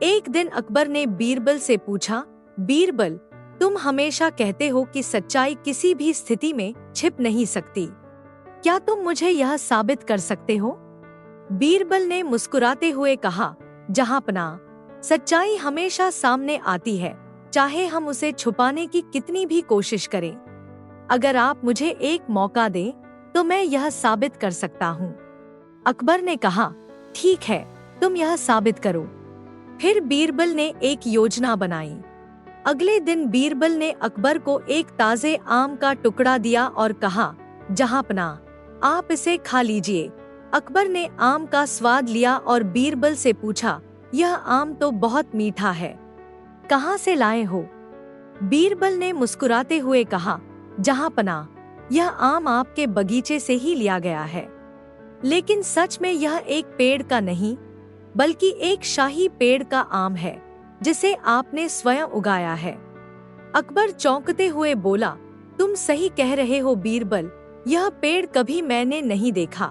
एक दिन अकबर ने बीरबल से पूछा, बीरबल, तुम हमेशा कहते हो कि सच्चाई किसी भी स्थिति में छिप नहीं सकती। क्या तुम मुझे यह साबित कर सकते हो? बीरबल ने मुस्कुराते हुए कहा, जहांपनाह, सच्चाई हमेशा सामने आती है, चाहे हम उसे छुपाने की कितनी भी कोशिश करें। अगर आप मुझे एक मौका दें, तो मैं यह साबित कर सकता हूँ। अकबर ने कहा, ठीक है, तुम यह साबित करो। फिर बीरबल ने एक योजना बनाई। अगले दिन बीरबल ने अकबर को एक ताजे आम का टुकड़ा दिया और कहा, जहांपनाह, आप इसे खा लीजिए। अकबर ने आम का स्वाद लिया और बीरबल से पूछा, यह आम तो बहुत मीठा है, कहाँ से लाए हो? बीरबल ने मुस्कुराते हुए कहा, जहांपनाह, यह आम आपके बगीचे से ही लिया गया है। लेकिन सच में यह एक पेड़ का नहीं, बल्कि एक शाही पेड़ का आम है, जिसे आपने स्वयं उगाया है। अकबर चौंकते हुए बोला, तुम सही कह रहे हो बीरबल, यह पेड़ कभी मैंने नहीं देखा।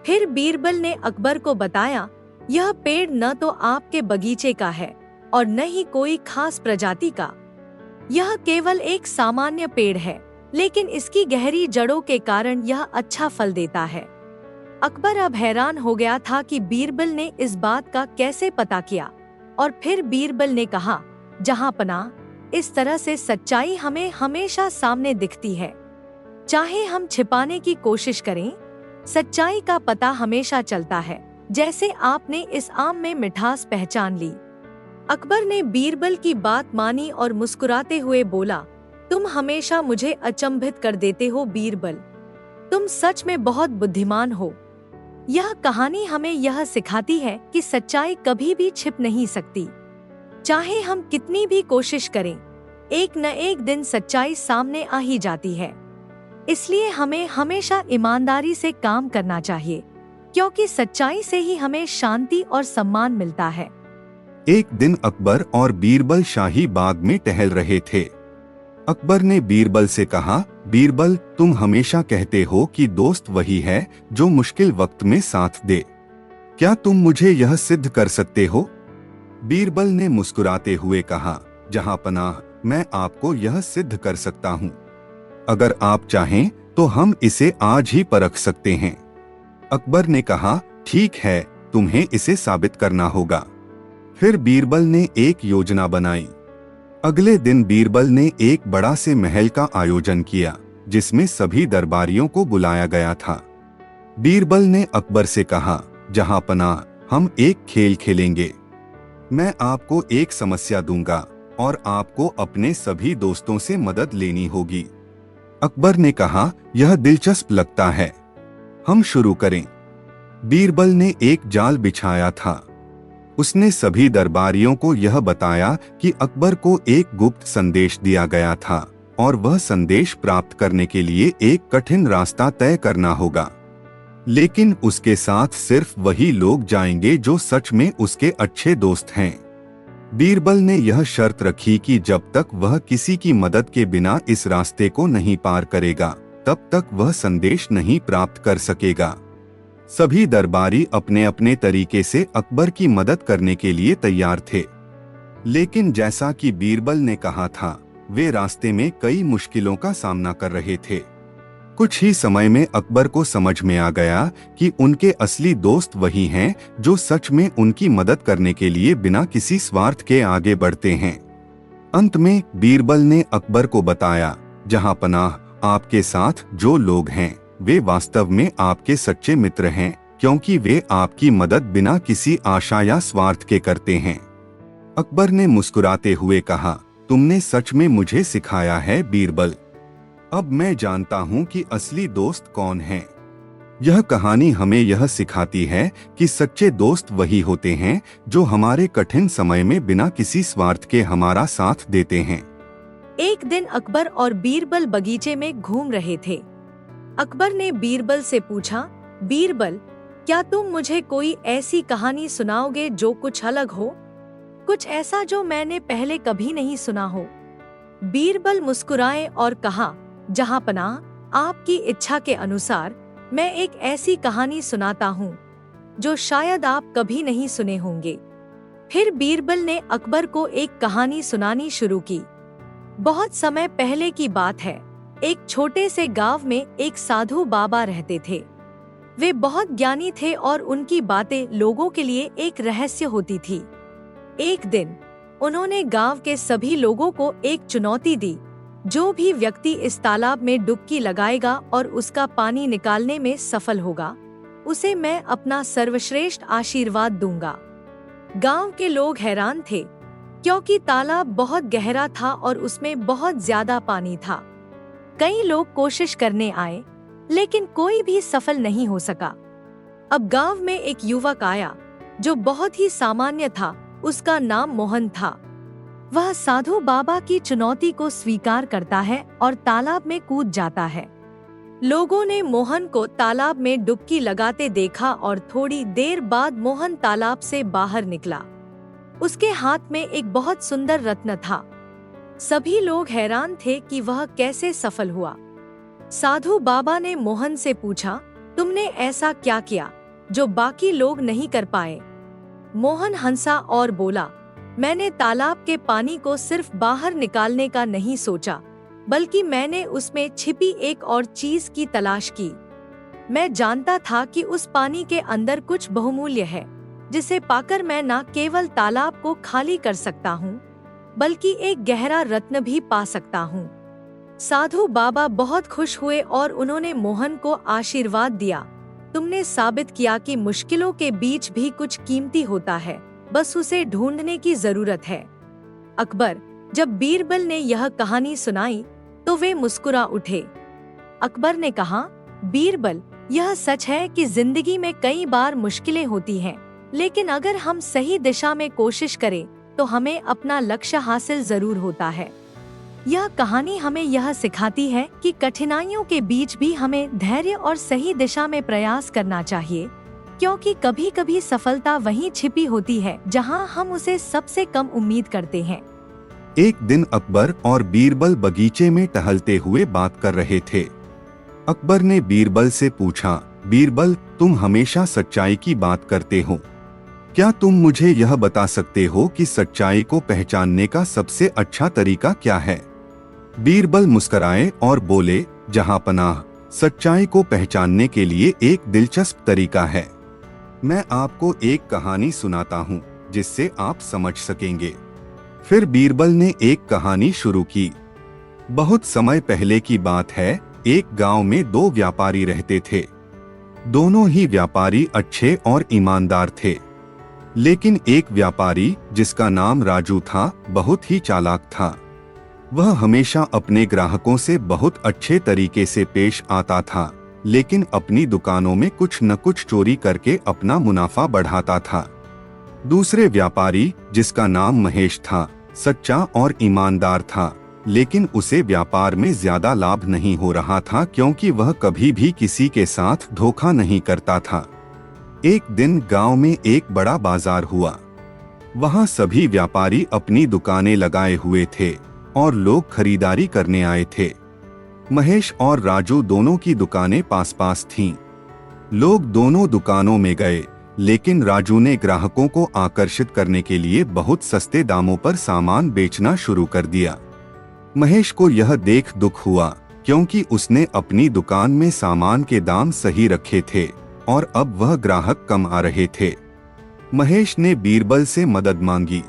फिर बीरबल ने अकबर को बताया, यह पेड़ न तो आपके बगीचे का है और न ही कोई खास प्रजाति का। यह केवल एक सामान्य पेड़ है, लेकिन इसकी गहरी जड़ों के कारण यह अच्छा फल देता है। अकबर अब हैरान हो गया था कि बीरबल ने इस बात का कैसे पता किया, और फिर बीरबल ने कहा, जहांपनाह, इस तरह से सच्चाई हमें हमेशा सामने दिखती है। चाहे हम छिपाने की कोशिश करें, सच्चाई का पता हमेशा चलता है, जैसे आपने इस आम में मिठास पहचान ली। अकबर ने बीरबल की बात मानी और मुस्कुराते हुए बोला, तुम हमेशा मुझे अचंभित कर देते हो बीरबल, तुम सच में बहुत बुद्धिमान हो। यह कहानी हमें यह सिखाती है कि सच्चाई कभी भी छिप नहीं सकती। चाहे हम कितनी भी कोशिश करें, एक न एक दिन सच्चाई सामने आ ही जाती है। इसलिए हमें हमेशा ईमानदारी से काम करना चाहिए, क्योंकि सच्चाई से ही हमें शांति और सम्मान मिलता है। एक दिन अकबर और बीरबल शाही बाग में टहल रहे थे। अकबर ने बीरबल से कहा, बीरबल, तुम हमेशा कहते हो कि दोस्त वही है जो मुश्किल वक्त में साथ दे। क्या तुम मुझे यह सिद्ध कर सकते हो? बीरबल ने मुस्कुराते हुए कहा, जहांपनाह, मैं आपको यह सिद्ध कर सकता हूँ। अगर आप चाहें तो हम इसे आज ही परख सकते हैं। अकबर ने कहा, ठीक है, तुम्हें इसे साबित करना होगा। फिर बीरबल ने एक योजना बनाई। अगले दिन बीरबल ने एक बड़ा से महल का आयोजन किया, जिसमें सभी दरबारियों को बुलाया गया था। बीरबल ने अकबर से कहा, जहांपनाह, हम एक खेल खेलेंगे। मैं आपको एक समस्या दूंगा और आपको अपने सभी दोस्तों से मदद लेनी होगी। अकबर ने कहा, यह दिलचस्प लगता है, हम शुरू करें। बीरबल ने एक जाल बिछाया था। उसने सभी दरबारियों को यह बताया कि अकबर को एक गुप्त संदेश दिया गया था और वह संदेश प्राप्त करने के लिए एक कठिन रास्ता तय करना होगा। लेकिन उसके साथ सिर्फ वही लोग जाएंगे जो सच में उसके अच्छे दोस्त हैं। बीरबल ने यह शर्त रखी कि जब तक वह किसी की मदद के बिना इस रास्ते को नहीं पार करेगा, तब तक वह संदेश नहीं प्राप्त कर सकेगा। सभी दरबारी अपने अपने तरीके से अकबर की मदद करने के लिए तैयार थे। लेकिन जैसा कि बीरबल ने कहा था, वे रास्ते में कई मुश्किलों का सामना कर रहे थे। कुछ ही समय में अकबर को समझ में आ गया कि उनके असली दोस्त वही हैं जो सच में उनकी मदद करने के लिए बिना किसी स्वार्थ के आगे बढ़ते हैं। अंत में बीरबल ने अकबर को बताया, जहांपनाह, आपके साथ जो लोग हैं वे वास्तव में आपके सच्चे मित्र हैं, क्योंकि वे आपकी मदद बिना किसी आशा या स्वार्थ के करते हैं। अकबर ने मुस्कुराते हुए कहा, तुमने सच में मुझे सिखाया है बीरबल। अब मैं जानता हूँ कि असली दोस्त कौन हैं। यह कहानी हमें यह सिखाती है कि सच्चे दोस्त वही होते हैं जो हमारे कठिन समय में बिना किसी स्वार्थ के हमारा साथ देते हैं। एक दिन अकबर और बीरबल बगीचे में घूम रहे थे। अकबर ने बीरबल से पूछा, बीरबल, क्या तुम मुझे कोई ऐसी कहानी सुनाओगे जो कुछ अलग हो, कुछ ऐसा जो मैंने पहले कभी नहीं सुना हो? बीरबल मुस्कुराए और कहा, जहांपनाह, आपकी इच्छा के अनुसार मैं एक ऐसी कहानी सुनाता हूँ जो शायद आप कभी नहीं सुने होंगे। फिर बीरबल ने अकबर को एक कहानी सुनानी शुरू की। बहुत समय पहले की बात है। एक छोटे से गांव में एक साधु बाबा रहते थे। वे बहुत ज्ञानी थे और उनकी बातें लोगों के लिए एक रहस्य होती थी। एक दिन उन्होंने गांव के सभी लोगों को एक चुनौती दी। जो भी व्यक्ति इस तालाब में डुबकी लगाएगा और उसका पानी निकालने में सफल होगा, उसे मैं अपना सर्वश्रेष्ठ आशीर्वाद दूंगा। गांव के लोग हैरान थे, क्योंकि तालाब बहुत गहरा था और उसमें बहुत ज्यादा पानी था। कई लोग कोशिश करने आए, लेकिन कोई भी सफल नहीं हो सका। अब गांव में एक युवक आया जो बहुत ही सामान्य था। उसका नाम मोहन था। वह साधु बाबा की चुनौती को स्वीकार करता है और तालाब में कूद जाता है। लोगों ने मोहन को तालाब में डुबकी लगाते देखा और थोड़ी देर बाद मोहन तालाब से बाहर निकला। उसके हाथ में एक बहुत सुंदर रत्न था। सभी लोग हैरान थे कि वह कैसे सफल हुआ। साधु बाबा ने मोहन से पूछा, तुमने ऐसा क्या किया जो बाकी लोग नहीं कर पाए? मोहन हंसा और बोला, मैंने तालाब के पानी को सिर्फ बाहर निकालने का नहीं सोचा, बल्कि मैंने उसमें छिपी एक और चीज की तलाश की। मैं जानता था कि उस पानी के अंदर कुछ बहुमूल्य है, जिसे पाकर मैं न केवल तालाब को खाली कर सकता हूँ, बल्कि एक गहरा रत्न भी पा सकता हूँ। साधु बाबा बहुत खुश हुए और उन्होंने मोहन को आशीर्वाद दिया, तुमने साबित किया कि मुश्किलों के बीच भी कुछ कीमती होता है, बस उसे ढूंढने की जरूरत है। अकबर जब बीरबल ने यह कहानी सुनाई तो वे मुस्कुरा उठे। अकबर ने कहा, बीरबल, यह सच है कि जिंदगी में कई बार मुश्किलें होती हैं, लेकिन अगर हम सही दिशा में कोशिश करें तो हमें अपना लक्ष्य हासिल जरूर होता है। यह कहानी हमें यह सिखाती है कि कठिनाइयों के बीच भी हमें धैर्य और सही दिशा में प्रयास करना चाहिए, क्योंकि कभी कभी सफलता वहीं छिपी होती है जहां हम उसे सबसे कम उम्मीद करते हैं। एक दिन अकबर और बीरबल बगीचे में टहलते हुए बात कर रहे थे। अकबर ने बीरबल से पूछा, बीरबल, तुम हमेशा सच्चाई की बात करते हो। क्या तुम मुझे यह बता सकते हो कि सच्चाई को पहचानने का सबसे अच्छा तरीका क्या है? बीरबल मुस्कुराए और बोले, जहांपनाह, सच्चाई को पहचानने के लिए एक दिलचस्प तरीका है। मैं आपको एक कहानी सुनाता हूँ जिससे आप समझ सकेंगे। फिर बीरबल ने एक कहानी शुरू की। बहुत समय पहले की बात है। एक गांव में दो व्यापारी रहते थे। दोनों ही व्यापारी अच्छे और ईमानदार थे, लेकिन एक व्यापारी जिसका नाम राजू था, बहुत ही चालाक था। वह हमेशा अपने ग्राहकों से बहुत अच्छे तरीके से पेश आता था, लेकिन अपनी दुकानों में कुछ न कुछ चोरी करके अपना मुनाफा बढ़ाता था। दूसरे व्यापारी जिसका नाम महेश था, सच्चा और ईमानदार था, लेकिन उसे व्यापार में ज्यादा लाभ नहीं हो रहा था, क्योंकि वह कभी भी किसी के साथ धोखा नहीं करता था। एक दिन गांव में एक बड़ा बाजार हुआ। वहां सभी व्यापारी अपनी दुकानें लगाए हुए थे और लोग खरीदारी करने आए थे। महेश और राजू दोनों की दुकानें पास पास थीं। लोग दोनों दुकानों में गए, लेकिन राजू ने ग्राहकों को आकर्षित करने के लिए बहुत सस्ते दामों पर सामान बेचना शुरू कर दिया। महेश को यह देख दुख हुआ, क्योंकि उसने अपनी दुकान में सामान के दाम सही रखे थे और अब वह ग्राहक कम आ रहे थे। महेश ने बीरबल से मदद मांगी।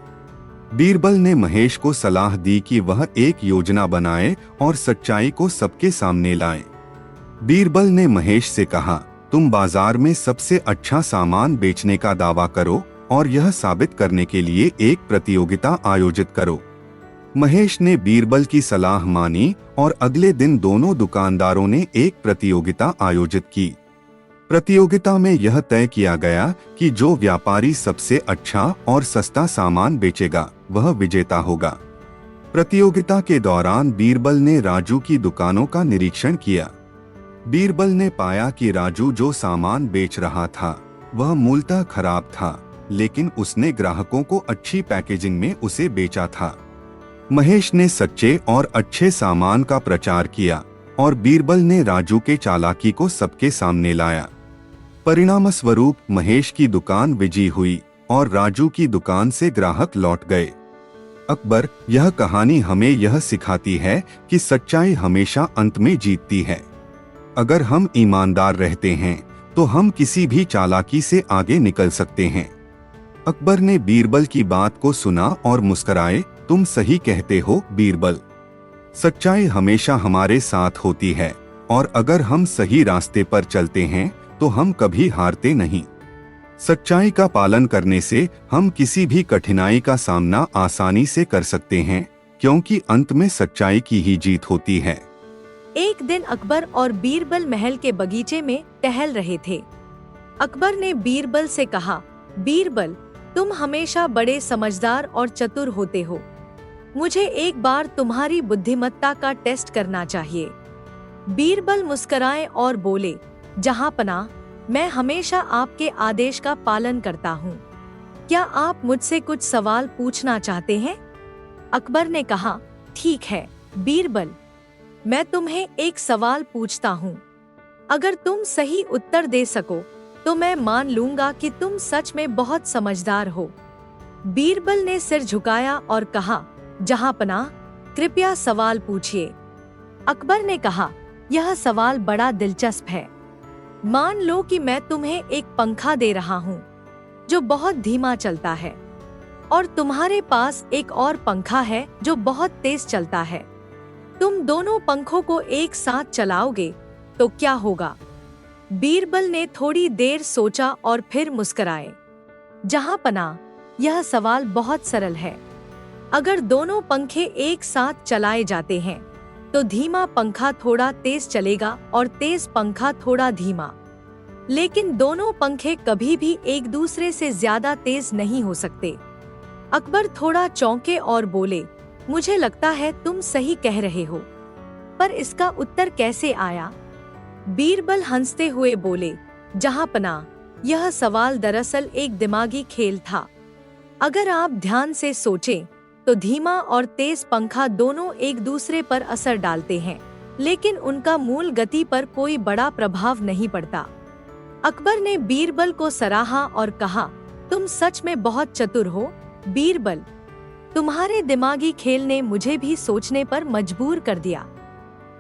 बीरबल ने महेश को सलाह दी कि वह एक योजना बनाए और सच्चाई को सबके सामने लाए। बीरबल ने महेश से कहा, तुम बाजार में सबसे अच्छा सामान बेचने का दावा करो और यह साबित करने के लिए एक प्रतियोगिता आयोजित करो। महेश ने बीरबल की सलाह मानी और अगले दिन दोनों दुकानदारों ने एक प्रतियोगिता आयोजित की। प्रतियोगिता में यह तय किया गया कि जो व्यापारी सबसे अच्छा और सस्ता सामान बेचेगा वह विजेता होगा। प्रतियोगिता के दौरान बीरबल ने राजू की दुकानों का निरीक्षण किया। बीरबल ने पाया कि राजू जो सामान बेच रहा था वह मूलतः खराब था, लेकिन उसने ग्राहकों को अच्छी पैकेजिंग में उसे बेचा था। महेश ने सच्चे और अच्छे सामान का प्रचार किया और बीरबल ने राजू के चालाकी को सबके सामने लाया। परिणामस्वरूप महेश की दुकान विजयी हुई और राजू की दुकान से ग्राहक लौट गए। अकबर, यह कहानी हमें यह सिखाती है कि सच्चाई हमेशा अंत में जीतती है। अगर हम ईमानदार रहते हैं तो हम किसी भी चालाकी से आगे निकल सकते हैं। अकबर ने बीरबल की बात को सुना और मुस्कुराए। तुम सही कहते हो बीरबल, सच्चाई हमेशा हमारे साथ होती है और अगर हम सही रास्ते पर चलते हैं तो हम कभी हारते नहीं। सच्चाई का पालन करने से हम किसी भी कठिनाई का सामना आसानी से कर सकते हैं, क्योंकि अंत में सच्चाई की ही जीत होती है। एक दिन अकबर और बीरबल महल के बगीचे में टहल रहे थे। अकबर ने बीरबल से कहा, बीरबल, तुम हमेशा बड़े समझदार और चतुर होते हो। मुझे एक बार तुम्हारी बुद्धिमत्ता का टेस्ट करना चाहिए। बीरबल मुस्कुराए और बोले, जहांपनाह, मैं हमेशा आपके आदेश का पालन करता हूँ। क्या आप मुझसे कुछ सवाल पूछना चाहते हैं? अकबर ने कहा, ठीक है बीरबल, मैं तुम्हें एक सवाल पूछता हूँ। अगर तुम सही उत्तर दे सको तो मैं मान लूंगा कि तुम सच में बहुत समझदार हो। बीरबल ने सिर झुकाया और कहा, जहांपनाह, कृपया सवाल पूछिए। अकबर ने कहा, यह सवाल बड़ा दिलचस्प है। मान लो कि मैं तुम्हें एक पंखा दे रहा हूँ जो बहुत धीमा चलता है और तुम्हारे पास एक और पंखा है जो बहुत तेज चलता है। तुम दोनों पंखों को एक साथ चलाओगे तो क्या होगा? बीरबल ने थोड़ी देर सोचा और फिर मुस्कुराए। जहांपनाह, यह सवाल बहुत सरल है। अगर दोनों पंखे एक साथ चलाए जाते हैं तो धीमा पंखा थोड़ा तेज चलेगा और तेज पंखा थोड़ा धीमा। लेकिन दोनों पंखे कभी भी एक दूसरे से ज्यादा तेज नहीं हो सकते। अकबर थोड़ा चौंके और बोले, मुझे लगता है तुम सही कह रहे हो, पर इसका उत्तर कैसे आया? बीरबल हंसते हुए बोले, जहांपनाह, यह सवाल दरअसल एक दिमागी खेल था। अगर आप ध्यान से सोचें तो धीमा और तेज पंखा दोनों एक दूसरे पर असर डालते हैं, लेकिन उनका मूल गति पर कोई बड़ा प्रभाव नहीं पड़ता। अकबर ने बीरबल को सराहा और कहा, तुम सच में बहुत चतुर हो बीरबल। तुम्हारे दिमागी खेल ने मुझे भी सोचने पर मजबूर कर दिया।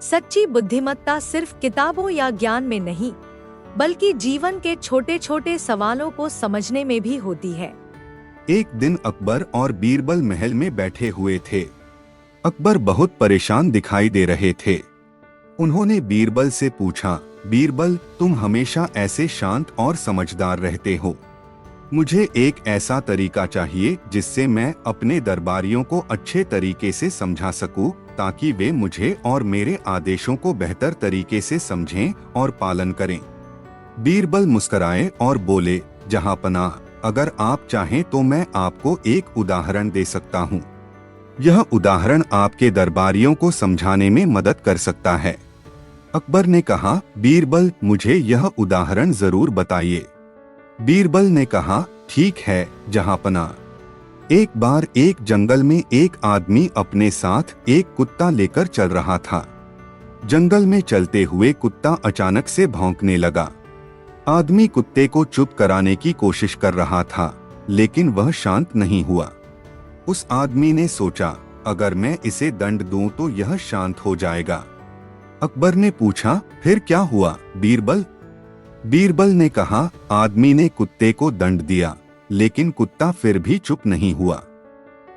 सच्ची बुद्धिमत्ता सिर्फ किताबों या ज्ञान में नहीं, बल्कि जीवन के छोटे छोटे सवालों को समझने में भी होती है। एक दिन अकबर और बीरबल महल में बैठे हुए थे। अकबर बहुत परेशान दिखाई दे रहे थे। उन्होंने बीरबल से पूछा, बीरबल, तुम हमेशा ऐसे शांत और समझदार रहते हो। मुझे एक ऐसा तरीका चाहिए जिससे मैं अपने दरबारियों को अच्छे तरीके से समझा सकूं, ताकि वे मुझे और मेरे आदेशों को बेहतर तरीके से समझें और पालन करें। बीरबल मुस्कुराए और बोले, जहांपनाह, अगर आप चाहें तो मैं आपको एक उदाहरण दे सकता हूँ। यह उदाहरण आपके दरबारियों को समझाने में मदद कर सकता है। अकबर ने कहा, बीरबल, मुझे यह उदाहरण जरूर बताइए। बीरबल ने कहा, ठीक है जहांपनाह। एक बार एक जंगल में एक आदमी अपने साथ एक कुत्ता लेकर चल रहा था। जंगल में चलते हुए कुत्ता अचानक से भौंकने लगा। आदमी कुत्ते को चुप कराने की कोशिश कर रहा था, लेकिन वह शांत नहीं हुआ। उस आदमी ने सोचा, अगर मैं इसे दंड दूं तो यह शांत हो जाएगा। अकबर ने पूछा, फिर क्या हुआ बीरबल? बीरबल ने कहा, आदमी ने कुत्ते को दंड दिया, लेकिन कुत्ता फिर भी चुप नहीं हुआ।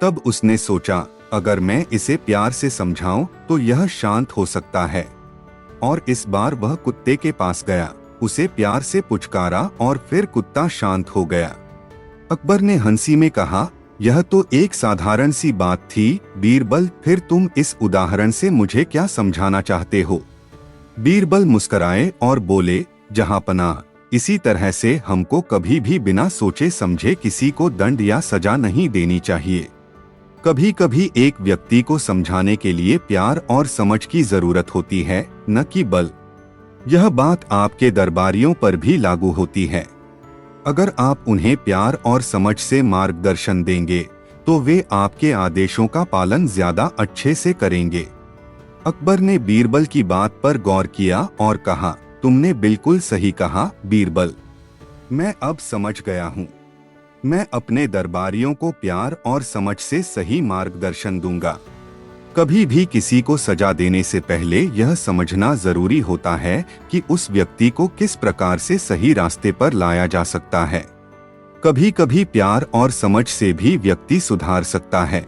तब उसने सोचा, अगर मैं इसे प्यार से समझाऊं तो यह शांत हो सकता है। और इस बार वह कुत्ते के पास गया, उसे प्यार से पुचकारा और फिर कुत्ता शांत हो गया। अकबर ने हंसी में कहा, यह तो एक साधारण सी बात थी बीरबल, फिर तुम इस उदाहरण से मुझे क्या समझाना चाहते हो? बीरबल मुस्कुराए और बोले, जहांपनाह, इसी तरह से हमको कभी भी बिना सोचे समझे किसी को दंड या सजा नहीं देनी चाहिए। कभी कभी एक व्यक्ति को समझाने के लिए प्यार और समझ की जरूरत होती है, न कि बल। यह बात आपके दरबारियों पर भी लागू होती है। अगर आप उन्हें प्यार और समझ से मार्गदर्शन देंगे तो वे आपके आदेशों का पालन ज्यादा अच्छे से करेंगे। अकबर ने बीरबल की बात पर गौर किया और कहा, तुमने बिल्कुल सही कहा बीरबल, मैं अब समझ गया हूँ। मैं अपने दरबारियों को प्यार और समझ से सही मार्गदर्शन दूंगा। कभी भी किसी को सजा देने से पहले यह समझना जरूरी होता है कि उस व्यक्ति को किस प्रकार से सही रास्ते पर लाया जा सकता है। कभी कभी प्यार और समझ से भी व्यक्ति सुधार सकता है।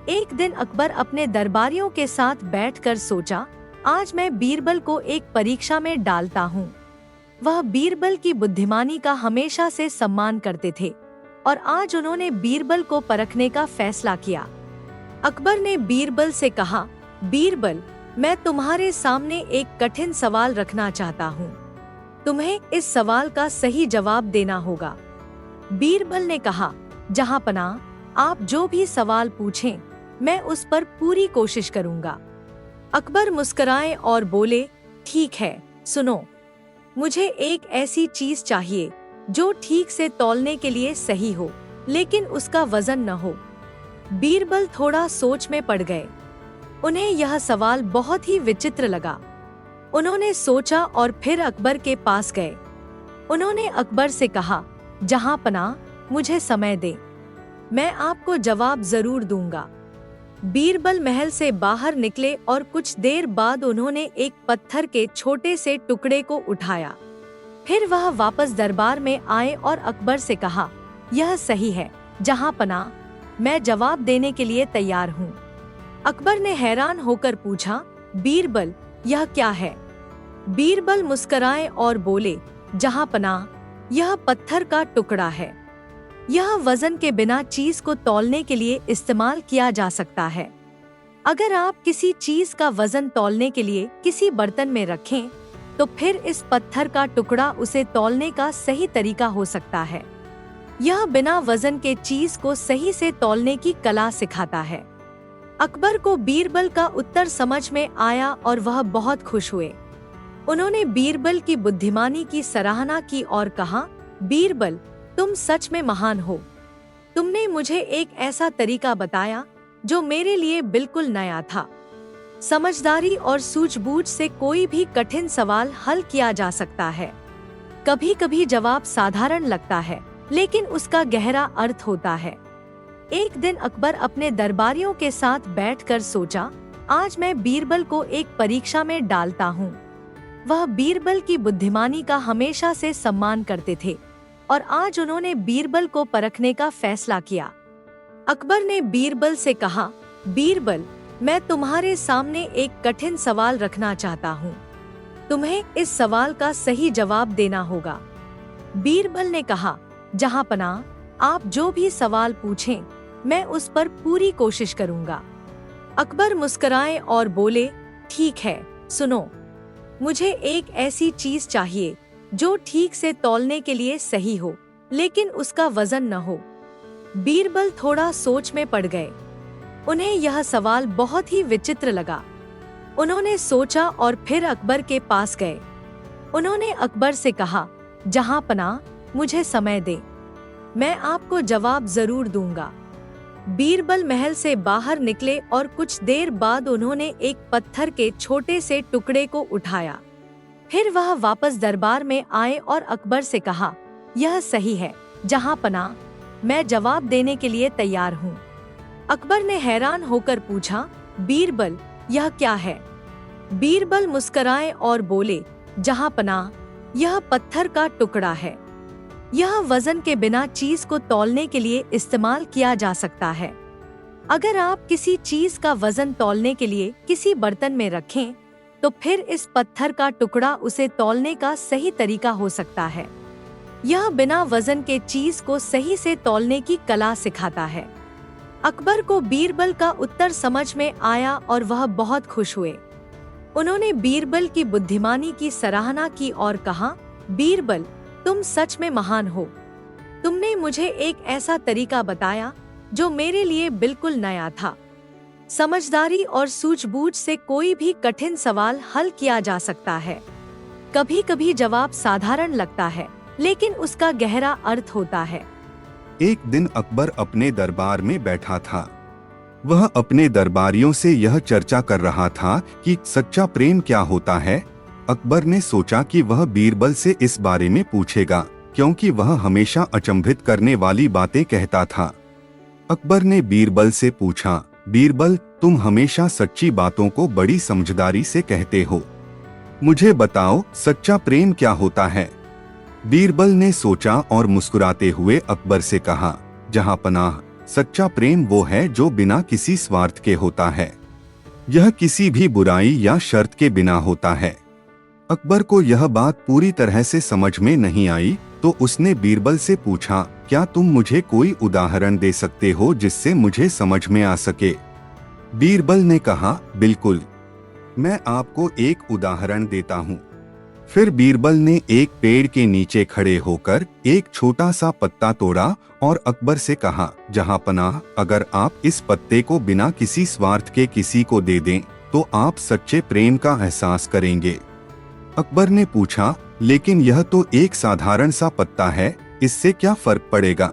एक दिन अकबर अपने दरबारियों के साथ बैठकर सोचा, आज मैं बीरबल को एक परीक्षा में डालता हूँ। वह बीरबल की बुद्धिमानी का हमेशा से सम्मान करते थे और आज उन्होंने बीरबल को परखने का फैसला किया। अकबर ने बीरबल से कहा, बीरबल, मैं तुम्हारे सामने एक कठिन सवाल रखना चाहता हूँ। तुम्हें इस सवाल का सही जवाब देना होगा। बीरबल ने कहा, जहांपनाह, आप जो भी सवाल पूछें, मैं उस पर पूरी कोशिश करूँगा। अकबर मुस्कुराए और बोले, ठीक है, सुनो। मुझे एक ऐसी चीज चाहिए जो ठीक से तौलने के लिए सही हो, लेकिन उसका वजन न हो। बीरबल थोड़ा सोच में पड़ गए। उन्हें यह सवाल बहुत ही विचित्र लगा। उन्होंने सोचा और फिर अकबर के पास गए। उन्होंने अकबर से कहा, जहांपनाह, मुझे समय दे, मैं आपको जवाब जरूर दूंगा। बीरबल महल से बाहर निकले और कुछ देर बाद उन्होंने एक पत्थर के छोटे से टुकड़े को उठाया। फिर वह वापस दरबार में आए और अकबर से कहा, यह सही है जहांपनाह, मैं जवाब देने के लिए तैयार हूँ। अकबर ने हैरान होकर पूछा, बीरबल, यह क्या है? बीरबल मुस्कुराए और बोले, जहांपनाह, यह पत्थर का टुकड़ा है। यह वजन के बिना चीज को तौलने के लिए इस्तेमाल किया जा सकता है। अगर आप किसी चीज का वजन तौलने के लिए किसी बर्तन में रखें, तो फिर इस पत्थर का टुकड़ा उसे तौलने का सही तरीका हो सकता है। यह बिना वजन के चीज को सही से तौलने की कला सिखाता है। अकबर को बीरबल का उत्तर समझ में आया और वह बहुत खुश हुए। उन्होंने बीरबल की बुद्धिमानी की सराहना की और कहा, बीरबल, तुम सच में महान हो। तुमने मुझे एक ऐसा तरीका बताया जो मेरे लिए बिल्कुल नया था। समझदारी और सूझबूझ से कोई भी कठिन सवाल हल किया जा सकता है। कभी कभी जवाब साधारण लगता है, लेकिन उसका गहरा अर्थ होता है। एक दिन अकबर अपने दरबारियों के साथ बैठकर सोचा, आज मैं बीरबल को एक परीक्षा में डालता हूँ। वह बीरबल की बुद्धिमानी का हमेशा से सम्मान करते थे और आज उन्होंने बीरबल को परखने का फैसला किया। अकबर ने बीरबल से कहा, बीरबल, मैं तुम्हारे सामने एक कठिन सवाल रखना चाहता हूँ। तुम्हें इस सवाल का सही जवाब देना होगा। बीरबल ने कहा, जहांपनाह, आप जो भी सवाल पूछें, मैं उस पर पूरी कोशिश करूँगा। अकबर मुस्कुराए और बोले, ठीक है, सुनो। मुझे एक ऐसी चीज चाहिए जो ठीक से तौलने के लिए सही हो, लेकिन उसका वजन न हो। बीरबल थोड़ा सोच में पड़ गए। उन्हें यह सवाल बहुत ही विचित्र लगा। उन्होंने सोचा और फिर अकबर के पास गए। उन्होंने अकबर से कहा, जहांपनाह, मुझे समय दे, मैं आपको जवाब जरूर दूंगा। बीरबल महल से बाहर निकले और कुछ देर बाद उन्होंने एक पत्थर के छोटे से टुकड़े को उठाया। फिर वह वापस दरबार में आए और अकबर से कहा, यह सही है जहांपनाह, मैं जवाब देने के लिए तैयार हूँ। अकबर ने हैरान होकर पूछा, बीरबल, यह क्या है? बीरबल मुस्कुराए और बोले, जहांपनाह, यह पत्थर का टुकड़ा है। यह वजन के बिना चीज को तौलने के लिए इस्तेमाल किया जा सकता है। अगर आप किसी चीज का वजन तौलने के लिए किसी बर्तन में रखें, तो फिर इस पत्थर का टुकड़ा उसे तौलने का सही तरीका हो सकता है। यह बिना वजन के चीज को सही से तौलने की कला सिखाता है। अकबर को बीरबल का उत्तर समझ में आया और वह बहुत खुश हुए। उन्होंने बीरबल की बुद्धिमानी की सराहना की और कहा, बीरबल, तुम सच में महान हो। तुमने मुझे एक ऐसा तरीका बताया जो मेरे लिए बिल्कुल नया था। समझदारी और सूझबूझ से कोई भी कठिन सवाल हल किया जा सकता है। कभी कभी जवाब साधारण लगता है, लेकिन उसका गहरा अर्थ होता है। एक दिन अकबर अपने दरबार में बैठा था। वह अपने दरबारियों से यह चर्चा कर रहा था कि सच्चा प्रेम क्या होता है। अकबर ने सोचा कि वह बीरबल से इस बारे में पूछेगा, क्योंकि वह हमेशा अचंभित करने वाली बातें कहता था। अकबर ने बीरबल से पूछा, बीरबल, तुम हमेशा सच्ची बातों को बड़ी समझदारी से कहते हो। मुझे बताओ, सच्चा प्रेम क्या होता है? बीरबल ने सोचा और मुस्कुराते हुए अकबर से कहा, जहांपनाह, सच्चा प्रेम वो है जो बिना किसी स्वार्थ के होता है। यह किसी भी बुराई या शर्त के बिना होता है। अकबर को यह बात पूरी तरह से समझ में नहीं आई, तो उसने बीरबल से पूछा, क्या तुम मुझे कोई उदाहरण दे सकते हो जिससे मुझे समझ में आ सके? बीरबल ने कहा, बिल्कुल, मैं आपको एक उदाहरण देता हूँ। फिर बीरबल ने एक पेड़ के नीचे खड़े होकर एक छोटा सा पत्ता तोड़ा और अकबर से कहा, जहांपनाह, अगर आप इस पत्ते को बिना किसी स्वार्थ के किसी को दे दें तो आप सच्चे प्रेम का एहसास करेंगे। अकबर ने पूछा, लेकिन यह तो एक साधारण सा पत्ता है, इससे क्या फर्क पड़ेगा?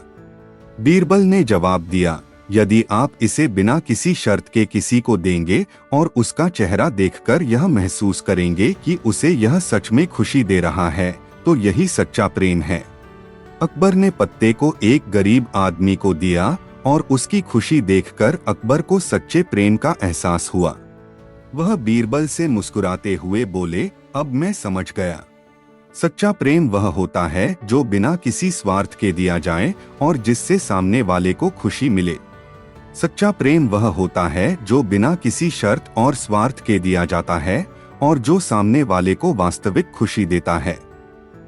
बीरबल ने जवाब दिया, यदि आप इसे बिना किसी शर्त के किसी को देंगे और उसका चेहरा देखकर यह महसूस करेंगे कि उसे यह सच में खुशी दे रहा है, तो यही सच्चा प्रेम है। अकबर ने पत्ते को एक गरीब आदमी को दिया और उसकी खुशी देखकर अकबर को सच्चे प्रेम का एहसास हुआ। वह बीरबल से मुस्कुराते हुए बोले, अब मैं समझ गया। सच्चा प्रेम वह होता है जो बिना किसी स्वार्थ के दिया जाए और जिससे सामने वाले को खुशी मिले। सच्चा प्रेम वह होता है जो बिना किसी शर्त और स्वार्थ के दिया जाता है और जो सामने वाले को वास्तविक खुशी देता है।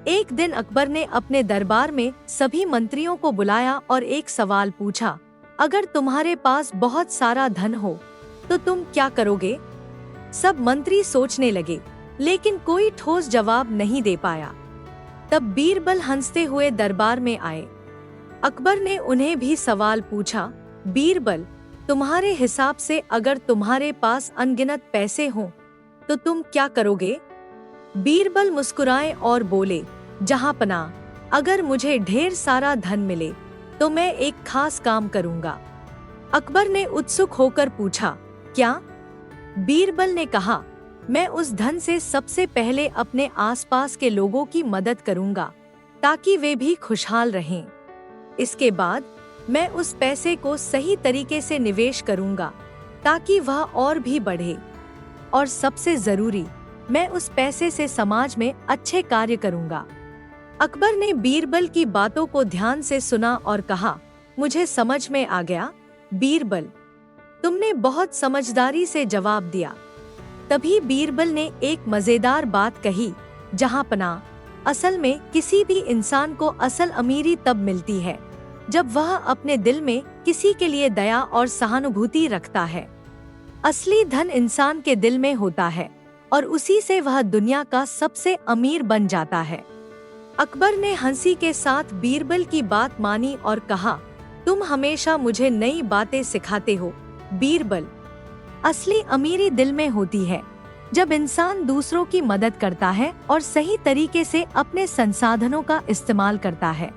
एक दिन अकबर ने अपने दरबार में सभी मंत्रियों को बुलाया और एक सवाल पूछा, अगर तुम्हारे पास बहुत सारा धन हो तो तुम क्या करोगे? सब मंत्री सोचने लगे, लेकिन कोई ठोस जवाब नहीं दे पाया। तब बीरबल हंसते हुए दरबार में आए। अकबर ने उन्हें भी सवाल पूछा, बीरबल, तुम्हारे हिसाब से अगर तुम्हारे पास अनगिनत पैसे हों तो तुम क्या करोगे? बीरबल मुस्कुराए और बोले, जहांपनाह, अगर मुझे ढेर सारा धन मिले तो मैं एक खास काम करूंगा। अकबर ने उत्सुक होकर पूछा, क्या? बीरबल ने कहा, मैं उस धन से सबसे पहले अपने आसपास के लोगों की मदद करूंगा ताकि वे भी खुशहाल रहें। इसके बाद मैं उस पैसे को सही तरीके से निवेश करूंगा ताकि वह और भी बढ़े, और सबसे जरूरी, मैं उस पैसे से समाज में अच्छे कार्य करूंगा। अकबर ने बीरबल की बातों को ध्यान से सुना और कहा, मुझे समझ में आ गया बीरबल, तुमने बहुत समझदारी से जवाब दिया। तभी बीरबल ने एक मजेदार बात कही, जहांपनाह, असल में किसी भी इंसान को असल अमीरी तब मिलती है जब वह अपने दिल में किसी के लिए दया और सहानुभूति रखता है। असली धन इंसान के दिल में होता है और उसी से वह दुनिया का सबसे अमीर बन जाता है। अकबर ने हंसी के साथ बीरबल की बात मानी और कहा, तुम हमेशा मुझे नई बातें सिखाते हो बीरबल। असली अमीरी दिल में होती है जब इंसान दूसरों की मदद करता है और सही तरीके से अपने संसाधनों का इस्तेमाल करता है।